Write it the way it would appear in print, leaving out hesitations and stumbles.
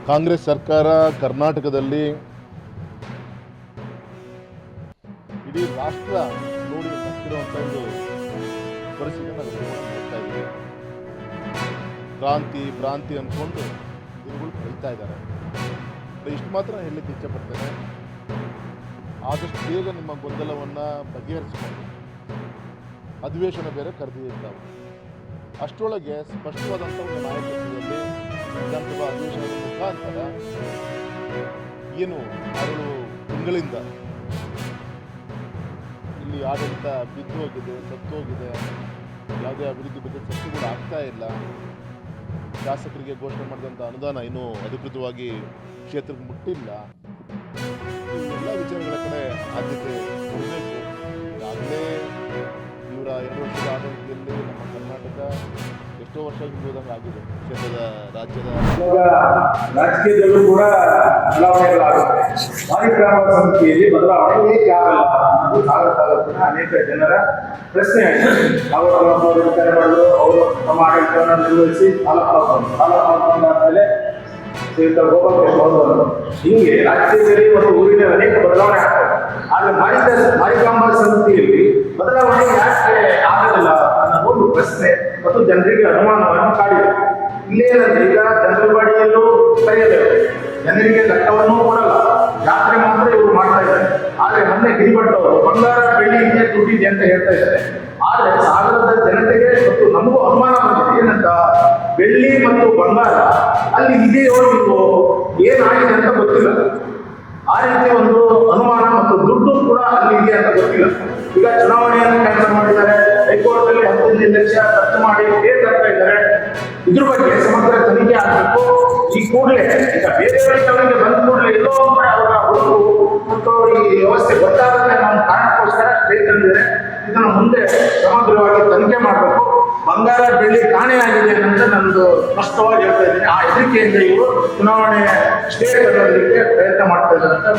ಕಾಂಗ್ರೆಸ್ ಸರ್ಕಾರ ಕರ್ನಾಟಕದಲ್ಲಿ ಇಡೀ ರಾಷ್ಟ್ರ ನೋಡಿ ನಗ್ತಿರುವಂಥ ಒಂದು ಪರಿಸ್ಥಿತಿಯನ್ನು ನೋಡ್ತಾ ಇದ್ದೀವಿ. ಭ್ರಾಂತಿ ಅಂದ್ಕೊಂಡು ಇವುಗಳು ಕಳೀತಾ ಇದ್ದಾರೆ. ಇಷ್ಟು ಮಾತ್ರ ಹೇಳಲಿಕ್ಕೆ ಇಚ್ಛೆಪಡ್ತೇನೆ, ಆದಷ್ಟು ಬೇಗ ನಿಮ್ಮ ಗೊಂದಲವನ್ನು ಬಗೆಹರಿಸಿಕೊಂಡು ಅಧಿವೇಶನ ಬೇರೆ ಕರೆದಿದ್ದಾವೆ. ಅಷ್ಟರೊಳಗೆ ಸ್ಪಷ್ಟವಾದಂಥ ಒಂದು ನಾಯಕತ್ವದಲ್ಲಿ ವಿಧಾನಸಭಾ ಅಧಿವೇಶನದ ಮುಖಾಂತರ ಏನು 6 ತಿಂಗಳಿಂದ ಇಲ್ಲಿ ಆಡಳಿತ ಬಿದ್ದು ಹೋಗಿದೆ, ಸತ್ತು ಹೋಗಿದೆ, ಯಾವುದೇ ಅಭಿವೃದ್ಧಿ ಬಗ್ಗೆ ಚರ್ಚೆಗಳು ಆಗ್ತಾ ಇಲ್ಲ, ಶಾಸಕರಿಗೆ ಘೋಷಣೆ ಮಾಡಿದಂಥ ಅನುದಾನ ಇನ್ನೂ ಅಧಿಕೃತವಾಗಿ ಕ್ಷೇತ್ರಕ್ಕೆ ಮುಟ್ಟಿಲ್ಲ, ಈ ಎಲ್ಲ ವಿಚಾರಗಳ ಕಡೆ ಆದ್ಯತೆ ಕೊಡಬೇಕು. ಈಗಾಗಲೇ ಇವರ 2 ವರ್ಷದ ಆಡಳಿತದಲ್ಲಿ ನಮ್ಮ ಕರ್ನಾಟಕ ಎಷ್ಟೋ ವರ್ಷ ಹಿಂದುಳಿದಂಗೆ ಆಗಿದೆ. ಕ್ಷೇತ್ರದ ರಾಜಕೀಯದಲ್ಲೂ ಕೂಡ ಬದಲಾವಣೆಗಳಾಗುತ್ತೆ. ಮಾರಿಗ್ರಾಮ ಸಮಿತಿಯಲ್ಲಿ ಬದಲಾವಣೆ ಏಕೆ ಆಗಲ್ಲ ಅನ್ನೋದು ಸಾಗರ ತಾಲೂಕಿನ ಅನೇಕ ಜನರ ಪ್ರಶ್ನೆ ಆಗಿದೆ. ಅವರು ವಿಚಾರ ಮಾಡಲು ಅವರು ತಮ್ಮ ಆಡಳಿತವನ್ನು ನಿರ್ವಹಿಸಿ ತಾಲೂಕಾದ್ಮೇಲೆ ಶ್ರೀಯುತ ಗೋಪಾಲಕೃಷ್ಣ ಅವರು ಹೀಗೆ ರಾಜ್ಯದಲ್ಲಿ ಮತ್ತು ಊರಿನ ಅನೇಕ ಬದಲಾವಣೆ ಆಗ್ತದೆ. ಆದರೆ ಮಾರಿಗ್ರಾಮ ಸಮಿತಿಯಲ್ಲಿ ಬದಲಾವಣೆ ಯಾಕೆ ಆಗಲಿಲ್ಲ ಅನ್ನೋ ಒಂದು ಪ್ರಶ್ನೆ ಮತ್ತು ಜನರಿಗೆ ಅನುಮಾನವನ್ನು ಕಾಡಿದೆ. ಇಲ್ಲೇನಂದ್ರೆ ಈಗ ಜನರ ಬಾಡಿಯಲ್ಲೂ ಕರೆಯಬೇಕು, ಜನರಿಗೆ ಲೆಕ್ಕವನ್ನೂ ಕೊಡಲ್ಲ, ಜಾತ್ರೆ ಮಾತ್ರ ಇವರು ಮಾಡ್ತಾ ಇದ್ದಾರೆ. ಆದರೆ ಮೊನ್ನೆ ಗಿರಿಭಟ್ಟವರು ಬಂಗಾರ ಬೆಳ್ಳಿ ಹಿಂದೆ ದುಡ್ಡಿದೆ ಅಂತ ಹೇಳ್ತಾ ಇದ್ದಾರೆ. ಆದರೆ ಸಾಗರದ ಜನತೆಗೆ ಮತ್ತು ನಮಗೂ ಅನುಮಾನ ಬಂದಿದೆ. ಏನಂತ ಬೆಳ್ಳಿ ಮತ್ತು ಬಂಗಾರ ಅಲ್ಲಿ ಇದೆಯೋ ಇಲ್ವೋ, ಏನಾಗಿದೆ ಅಂತ ಗೊತ್ತಿಲ್ಲ. ಆ ರೀತಿ ಒಂದು ಅನುಮಾನ ಮತ್ತು ದುಡ್ಡು ಕೂಡ ಅಲ್ಲಿ ಇದೆ ಅಂತ ಗೊತ್ತಿಲ್ಲ. ಈಗ ಚುನಾವಣೆಯನ್ನು ಕ್ಯಾನ್ಸಲ್ ಮಾಡಿದ್ದಾರೆ, ಹೈಕೋರ್ಟ್ನಲ್ಲಿ 15 ಲಕ್ಷ ಖರ್ಚು ಮಾಡಿ ಕೇಸ್ ಹಾಕ್ತಾ ಇದ್ದಾರೆ. ಇದ್ರ ಬಗ್ಗೆ ಸಮಗ್ರ ತನಿಖೆ ಆಗಬೇಕು. ಈ ಕೂಡಲೇ ಈಗ ಬೇರೆಯವರಿಗೆ ಬಂದ ಕೂಡಲೇ ಎಲ್ಲೋ ಅವರ ಹುಡುಗರು ಮತ್ತು ಈ ವ್ಯವಸ್ಥೆ ಗೊತ್ತಾಗುತ್ತೆ ಅನ್ನೋ ಕಾರಣಕ್ಕೋಸ್ಕರ ಸ್ಟೇ ತಂದಿದ್ದಾರೆ. ಇದನ್ನು ಮುಂದೆ ಸಮಗ್ರವಾಗಿ ತನಿಖೆ ಮಾಡಬೇಕು. ಬಂಗಾರ ಬೆಳ್ಳಿ ಕಾಣೆಯಾಗಿದೆ ಅಂತ ನಂದು ಸ್ಪಷ್ಟವಾಗಿ ಹೇಳ್ತಾ ಇದ್ದೀನಿ. ಆ ಹೆದರಿಕೆಯಿಂದ ಇವರು ಚುನಾವಣೆ ಸ್ಟೇ ತರೋದಕ್ಕೆ ಪ್ರಯತ್ನ ಮಾಡ್ತಾ ಇದ್ದಾರೆ ಅಂತ